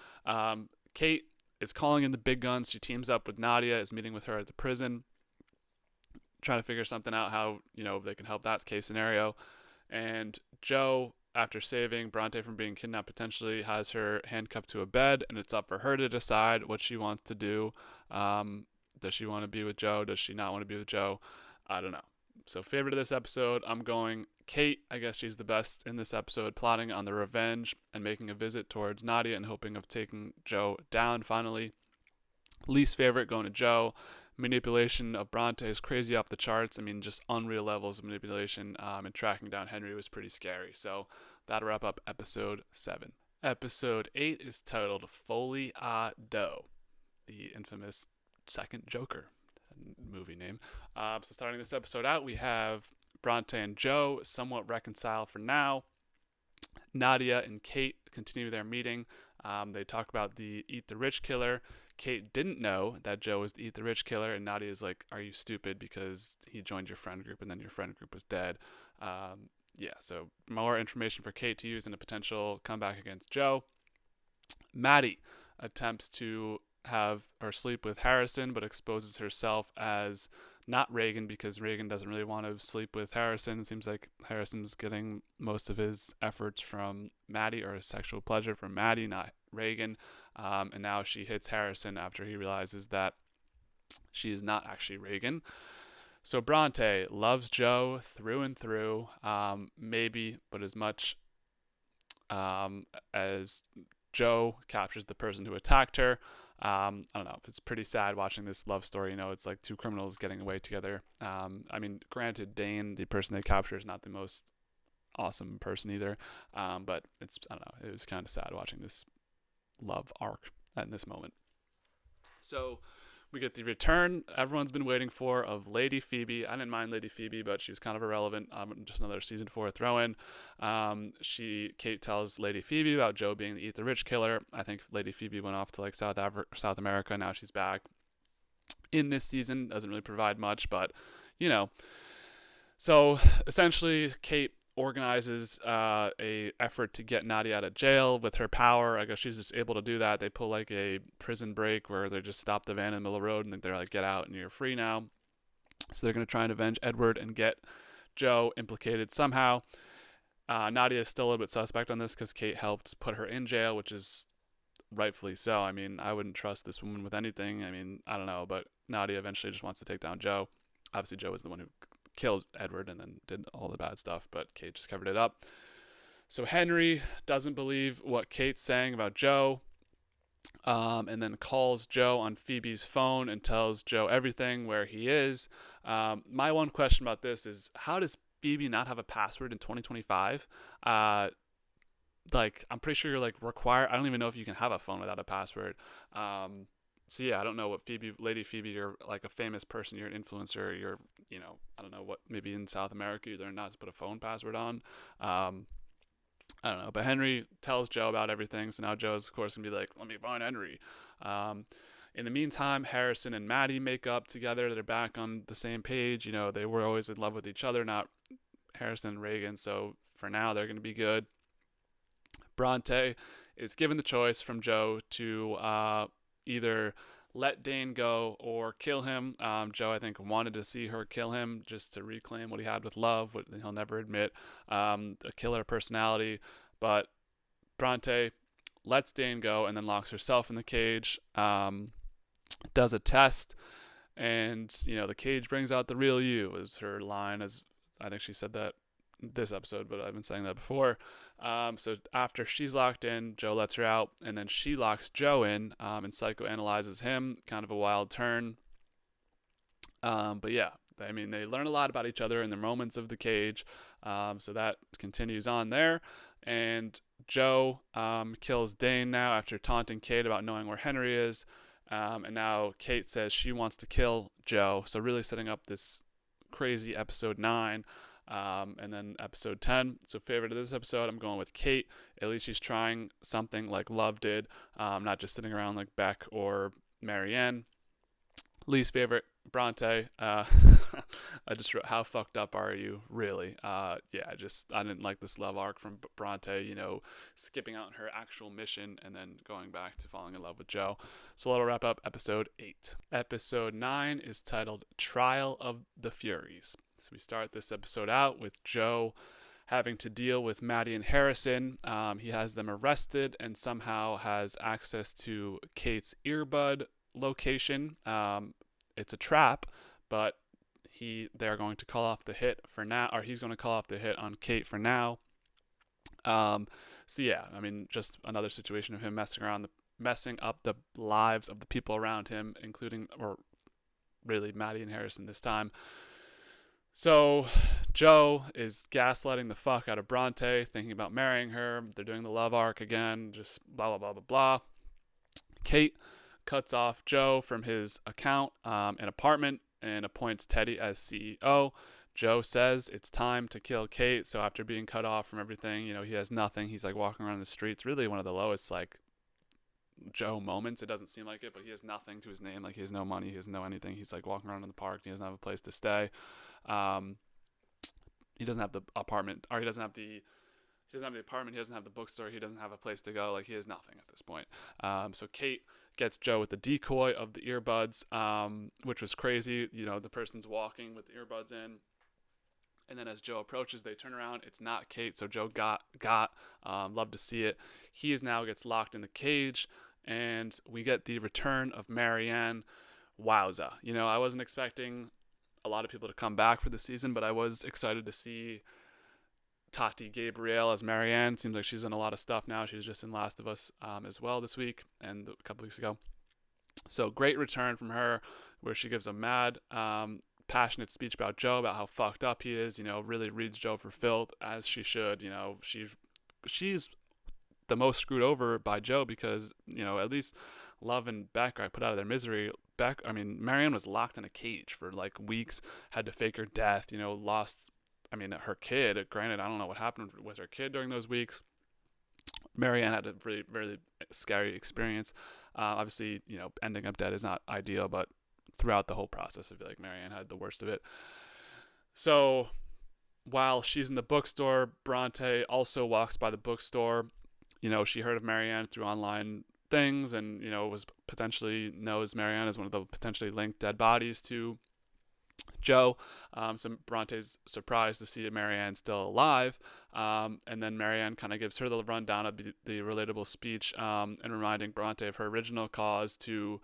Kate is calling in the big guns. She teams up with Nadia, is meeting with her at the prison, trying to figure something out how they can help that case scenario. And Joe, after saving Bronte from being kidnapped potentially, has her handcuffed to a bed, and it's up for her to decide what she wants to do. Does she want to be with Joe? Does she not want to be with Joe? I don't know. So favorite of this episode, I'm going Kate. I guess she's the best in this episode, plotting on the revenge and making a visit towards Nadia and hoping of taking Joe down finally. Least favorite, going to Joe. Manipulation of Bronte is crazy off the charts. I mean, just unreal levels of manipulation, and tracking down Henry was pretty scary. So that'll wrap up episode 7. Episode 8 is titled Folie à Deux, the infamous second Joker movie name. So starting this episode out, we have Bronte and Joe somewhat reconcile for now. Nadia and Kate continue their meeting. They talk about the Eat the Rich killer. Kate didn't know that Joe was the Eat the Rich killer, and Nadia's like, are you stupid because he joined your friend group and then your friend group was dead. So more information for Kate to use in a potential comeback against Joe. Maddie attempts to have or sleep with Harrison, but exposes herself as not Reagan because Reagan doesn't really want to sleep with Harrison. It seems like Harrison's getting most of his efforts from Maddie, or his sexual pleasure from Maddie, not Reagan. And now she hits Harrison after he realizes that she is not actually Reagan. So Bronte loves Joe through and through, maybe, but as much as Joe captures the person who attacked her. I don't know. It's pretty sad watching this love story. It's like two criminals getting away together. I mean, granted, Dane, the person they capture, is not the most awesome person either. But I don't know. It was kind of sad watching this love arc in this moment. So we get the return everyone's been waiting for of Lady Phoebe. I didn't mind Lady Phoebe, but she was kind of irrelevant. Just another season 4 throw-in. Kate tells Lady Phoebe about Joe being the Eat the Rich killer. I think Lady Phoebe went off to like South America. Now she's back in this season. Doesn't really provide much, but So essentially, Kate organizes a effort to get Nadia out of jail with her power. I guess she's just able to do that. They pull like a prison break where they just stop the van in the middle of the road and they're like, get out and you're free now. So they're going to try and avenge Edward and get Joe implicated somehow. Nadia is still a little bit suspect on this because Kate helped put her in jail, which is rightfully so. I mean, I wouldn't trust this woman with anything. I mean, I don't know, but Nadia eventually just wants to take down Joe. Obviously, Joe is the one who killed Edward and then did all the bad stuff, but Kate just covered it up. So Henry doesn't believe what Kate's saying about Joe, and then calls Joe on Phoebe's phone and tells Joe everything, where he is. My one question about this is, how does Phoebe not have a password in 2025? Like, I'm pretty sure you're like required. I don't even know if you can have a phone without a password. So yeah, I don't know what Lady Phoebe, you're like a famous person, you're an influencer, you're, I don't know what, maybe in South America you're not to put a phone password on. I don't know, but Henry tells Joe about everything, so now Joe's of course gonna be like, let me find Henry. In the meantime, Harrison and Maddie make up together. They're back on the same page. They were always in love with each other, not Harrison and Reagan, so for now they're gonna be good. Bronte is given the choice from Joe to either let Dane go or kill him. Joe, I think, wanted to see her kill him just to reclaim what he had with love, what he'll never admit, a killer personality. But Bronte lets Dane go and then locks herself in the cage. does a test, and the cage brings out the real you, is her line. As I think she said that this episode, but I've been saying that before. So after she's locked in, Joe lets her out, and then she locks Joe in and psychoanalyzes him. Kind of a wild turn. But yeah, I mean, they learn a lot about each other in the moments of the cage. So that continues on there. And Joe kills Dane now after taunting Kate about knowing where Henry is. And now Kate says she wants to kill Joe. So really setting up this crazy episode 9. And then episode 10. So favorite of this episode, I'm going with Kate. At least she's trying something like Love did, not just sitting around like Beck or Marianne. Least favorite, Bronte. I just wrote, how fucked up are you, really? I didn't like this love arc from Bronte, skipping out her actual mission and then going back to falling in love with Joe. So that'll wrap up episode 8. Episode 9 is titled Trial of the Furies. So we start this episode out with Joe having to deal with Maddie and Harrison. He has them arrested and somehow has access to Kate's earbud location. It's a trap, but they're going to call off the hit for now, or he's going to call off the hit on Kate for now. So yeah, I mean, just another situation of him messing up the lives of the people around him, including, or really Maddie and Harrison this time. So Joe is gaslighting the fuck out of Bronte, thinking about marrying her. They're doing the love arc again, just blah, blah, blah, blah, blah. Kate cuts off Joe from his account and apartment and appoints Teddy as CEO. Joe says it's time to kill Kate. So after being cut off from everything, he has nothing. He's like walking around the streets, really one of the lowest like Joe moments. It doesn't seem like it, but he has nothing to his name. Like, he has no money, he has no anything. He's like walking around in the park and he doesn't have a place to stay. He doesn't have the apartment, or he doesn't have the apartment, he doesn't have the bookstore, he doesn't have a place to go. Like, he has nothing at this point. So Kate gets Joe with the decoy of the earbuds, which was crazy. The person's walking with the earbuds in, and then as Joe approaches, they turn around. It's not Kate, so Joe got love to see it. He now gets locked in the cage, and we get the return of Marianne. Wowza. I wasn't expecting a lot of people to come back for the season, but I was excited to see Tati Gabrielle as Marianne. Seems like she's in a lot of stuff now. She was just in Last of Us as well this week and a couple weeks ago. So great return from her, where she gives a mad, passionate speech about Joe, about how fucked up he is. Really reads Joe for filth, as she should. She's the most screwed over by Joe because at least Love and Beck are put out of their misery. Marianne was locked in a cage for like weeks, had to fake her death. Lost. Her kid, granted, I don't know what happened with her kid during those weeks. Marianne had a really, really scary experience. Obviously, ending up dead is not ideal, but throughout the whole process, I feel like Marianne had the worst of it. So while she's in the bookstore, Bronte also walks by the bookstore. She heard of Marianne through online things and, knows Marianne as one of the potentially linked dead bodies to Joe. So Bronte's surprised to see Marianne still alive. And then Marianne kind of gives her the rundown of the relatable speech and reminding Bronte of her original cause to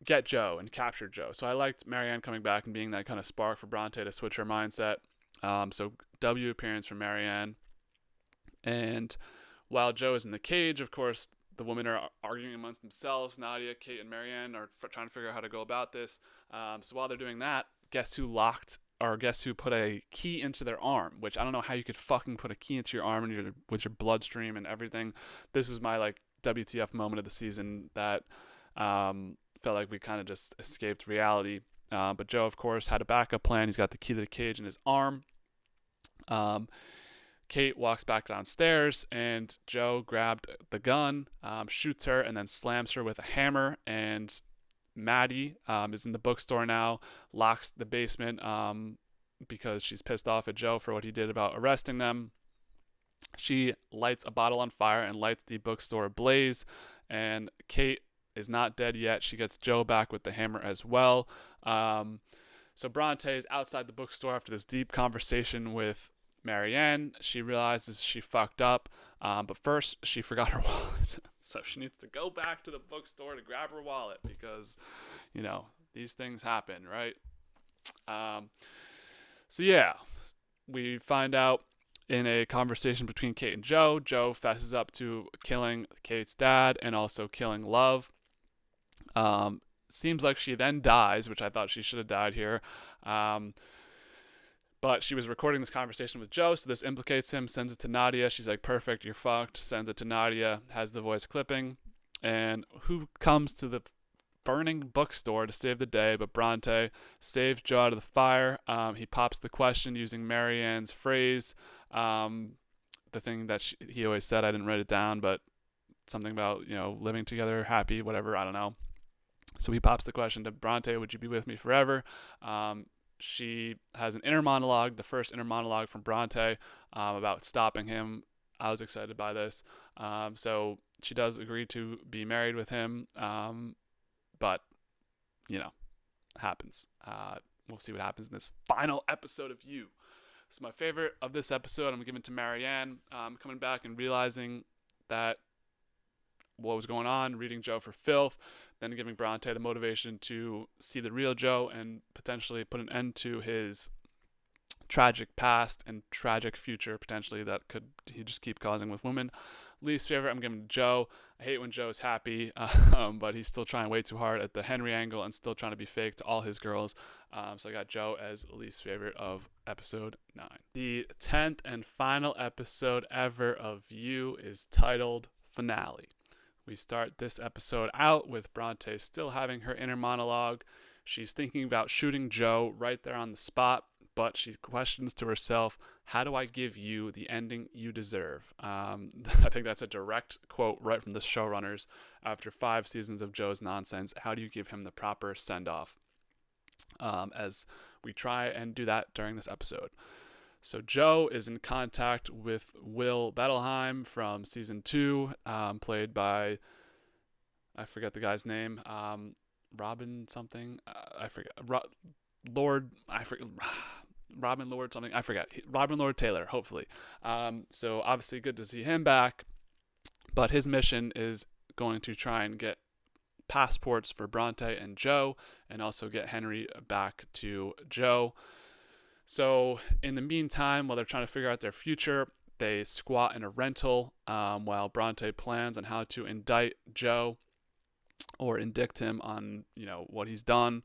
get Joe and capture Joe. So I liked Marianne coming back and being that kind of spark for Bronte to switch her mindset. So W appearance from Marianne. And while Joe is in the cage, of course, the women are arguing amongst themselves. Nadia, Kate, and Marianne are trying to figure out how to go about this. So while they're doing that, guess who put a key into their arm? Which I don't know how you could fucking put a key into your arm and with your bloodstream and everything. This is my like WTF moment of the season that felt like we kind of just escaped reality. But Joe, of course, had a backup plan. He's got the key to the cage in his arm. Kate walks back downstairs, and Joe grabbed the gun, shoots her, and then slams her with a hammer. And Maddie is in the bookstore now, locks the basement because she's pissed off at Joe for what he did about arresting them. She lights a bottle on fire and lights the bookstore ablaze, and Kate is not dead yet. She gets Joe back with the hammer as well. So Bronte is outside the bookstore after this deep conversation with Marianne. She realizes she fucked up, but first she forgot her wallet. So she needs to go back to the bookstore to grab her wallet because, these things happen, right? So yeah, we find out in a conversation between Kate and Joe, Joe fesses up to killing Kate's dad and also killing Love. Seems like she then dies, which I thought she should have died here. But she was recording this conversation with Joe, so this implicates him, sends it to Nadia. She's like, perfect, you're fucked. Sends it to Nadia, has the voice clipping. And who comes to the burning bookstore to save the day but Bronte? Saves Joe out of the fire. He pops the question using Marianne's phrase. The thing that he always said, I didn't write it down, but something about, living together, happy, whatever, I don't know. So he pops the question to Bronte, would you be with me forever? She has an inner monologue, the first inner monologue from Bronte, about stopping him. I was excited by this. So she does agree to be married with him, but, happens. We'll see what happens in this final episode of You. So my favorite of this episode, I'm giving to Marianne, coming back and realizing that what was going on, reading Joe for filth, then giving Bronte the motivation to see the real Joe and potentially put an end to his tragic past and tragic future potentially that he just keep causing with women. Least favorite, I'm giving to Joe. I hate when Joe's happy, but he's still trying way too hard at the Henry angle and still trying to be fake to all his girls. So I got Joe as least favorite of episode 9. The 10th and final episode ever of You is titled Finale. We start this episode out with Bronte still having her inner monologue. She's thinking about shooting Joe right there on the spot, but she questions to herself, how do I give you the ending you deserve? I think that's a direct quote right from the showrunners. After 5 seasons of Joe's nonsense, how do you give him the proper send-off? As we try and do that during this episode. So Joe is in contact with Will Bettelheim from season 2, played by, I forget the guy's name, Robin something, I forget, Robin Lord something, I forget, Robin Lord Taylor, hopefully. So obviously good to see him back, but his mission is going to try and get passports for Bronte and Joe, and also get Henry back to Joe. So in the meantime, while they're trying to figure out their future, they squat in a rental while Bronte plans on how to indict Joe or indict him on, what he's done.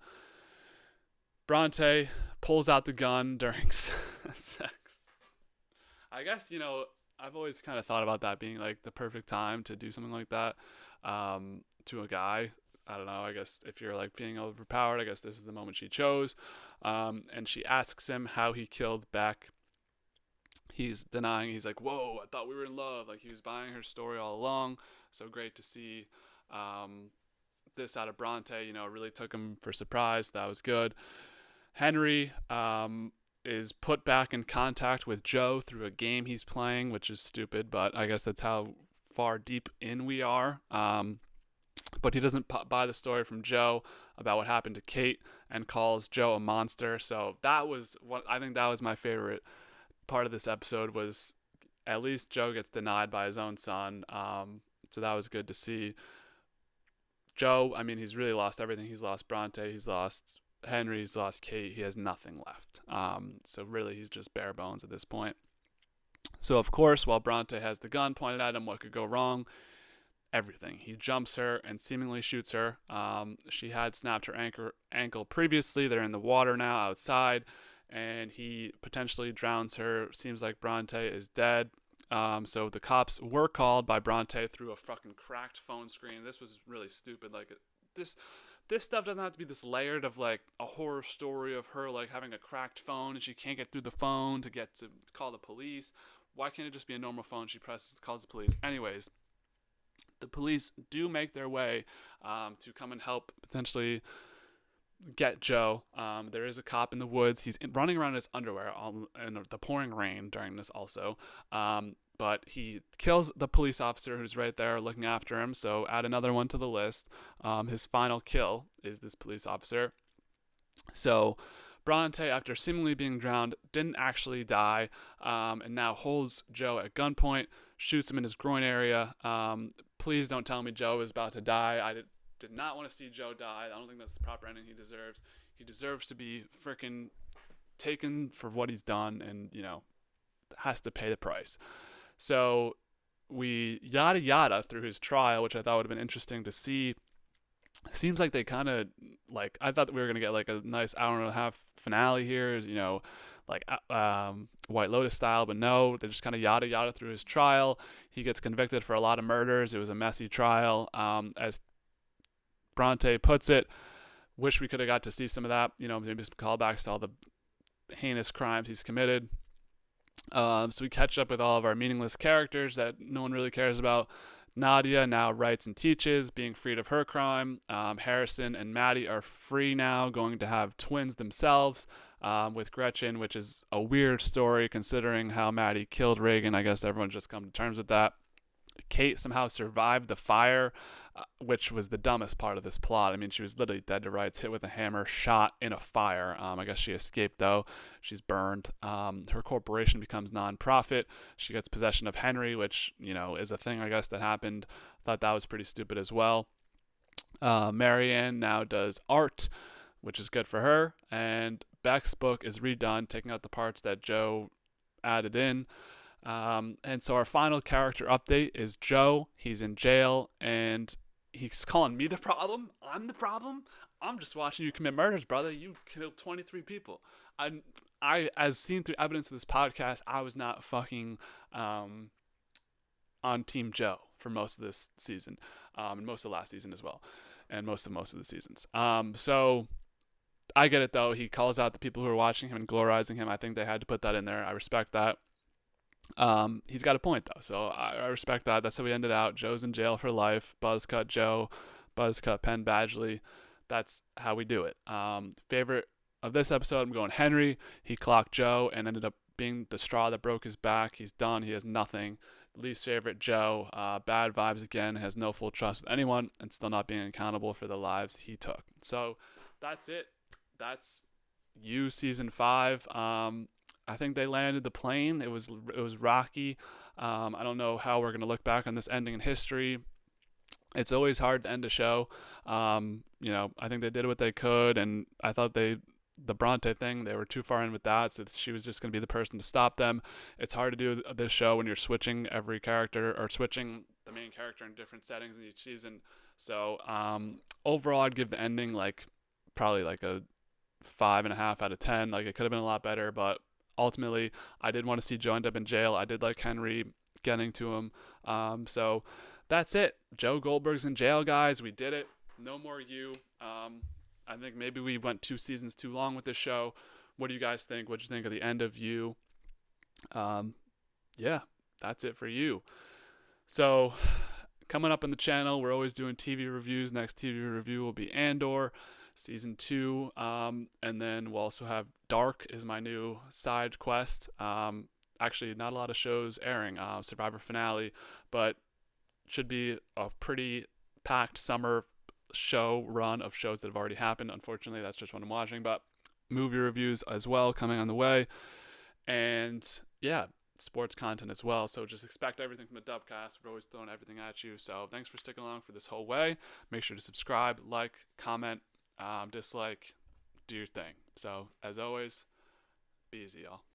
Bronte pulls out the gun during sex. I guess, I've always kind of thought about that being like the perfect time to do something like that to a guy. I don't know, I guess if you're like being overpowered, I guess this is the moment she chose. And she asks him how he killed Beck. He's denying. He's like, whoa, I thought we were in love. Like, he was buying her story all along. So great to see this out of Bronte. It really took him for surprise. That was good. Henry is put back in contact with Joe through a game he's playing, which is stupid, but I guess that's how far deep in we are. But he doesn't buy the story from Joe about what happened to Kate and calls Joe a monster. So that was I think that was my favorite part of this episode, was at least Joe gets denied by his own son. So that was good to see. Joe, he's really lost everything. He's lost Bronte. He's lost Henry. He's lost Kate. He has nothing left. So really he's just bare bones at this point. So of course, while Bronte has the gun pointed at him, what could go wrong? Everything. He jumps her and seemingly shoots her. She had snapped her ankle previously. They're in the water now outside, and he potentially drowns her. Seems like Bronte is dead. So the cops were called by Bronte through a fucking cracked phone screen. This was really stupid. Like, this stuff doesn't have to be this layered of like a horror story of her like having a cracked phone and she can't get through the phone to get to call the police. Why can't it just be a normal phone? She presses, calls the police. Anyways, the police do make their way to come and help potentially get Joe. There is a cop in the woods. He's running around in his underwear in the pouring rain during this also. But he kills the police officer who's right there looking after him. So add another one to the list. His final kill is this police officer. So Bronte, after seemingly being drowned, didn't actually die, and now holds Joe at gunpoint, shoots him in his groin area, please don't tell me Joe is about to die. I did not want to see Joe die. I don't think that's the proper ending he deserves. He deserves to be freaking taken for what he's done, and has to pay the price. So we yada yada through his trial, which I thought would have been interesting to see. Seems like they kind of I thought that we were gonna get like a nice hour and a half finale here, like White Lotus style, but no, they just kind of yada yada through his trial. He gets convicted for a lot of murders. It was a messy trial, as Bronte puts it. Wish we could have got to see some of that, maybe some callbacks to all the heinous crimes he's committed. So we catch up with all of our meaningless characters that no one really cares about. Nadia now writes and teaches, being freed of her crime. Harrison and Maddie are free now, going to have twins themselves with Gretchen, which is a weird story considering how Maddie killed Reagan. I guess everyone's just come to terms with that. Kate somehow survived the fire, which was the dumbest part of this plot. I mean, she was literally dead to rights, hit with a hammer, shot in a fire. I guess she escaped, though. She's burned. Her corporation becomes non-profit. She gets possession of Henry, which, is a thing, I guess, that happened. Thought that was pretty stupid as well. Marianne now does art, which is good for her. And Beck's book is redone, taking out the parts that Joe added in. And so our final character update is Joe. He's in jail, and he's calling me the problem. I'm the problem. I'm just watching you commit murders, brother. You killed 23 people. I, as seen through evidence of this podcast, I was not fucking on Team Joe for most of this season, and most of last season as well, and most of the seasons. So I get it though. He calls out the people who are watching him and glamorizing him. I think they had to put that in there. I respect that. He's got a point though, so I respect that. That's how we ended out. Joe's in jail for life. Buzzcut Joe, Buzzcut Penn Badgley. That's how we do it. Favorite of this episode, I'm going Henry. He clocked Joe and ended up being the straw that broke his back. He's done. He has nothing. Least favorite, Joe. Bad vibes again. Has no full trust with anyone and still not being accountable for the lives he took. So that's it. That's You season 5. I think they landed the plane. It was rocky. I don't know how we're going to look back on this ending in history. It's always hard to end a show. I think they did what they could, and I thought the Bronte thing, they were too far in with that, so she was just going to be the person to stop them. It's hard to do this show when you're switching every character or switching the main character in different settings in each season. So overall, I'd give the ending probably a 5.5 out of 10. It could have been a lot better, but ultimately, I did want to see Joe end up in jail. I did like Henry getting to him. So that's it. Joe Goldberg's in jail, guys. We did it. No more You. I think maybe we went 2 seasons too long with this show. What do you guys think? What did you think of the end of You? Yeah, that's it for You. So coming up on the channel, we're always doing TV reviews. Next TV review will be Andor season 2, and then we'll also have Dark is my new side quest. Actually, not a lot of shows airing. Survivor finale, but should be a pretty packed summer show run of shows that have already happened. Unfortunately, that's just what I'm watching, but movie reviews as well coming on the way, and yeah, sports content as well. So just expect everything from the Dubcast. We're always throwing everything at you. So thanks for sticking along for this whole way. Make sure to subscribe, like, comment, dislike, do your thing. So as always, be easy, y'all.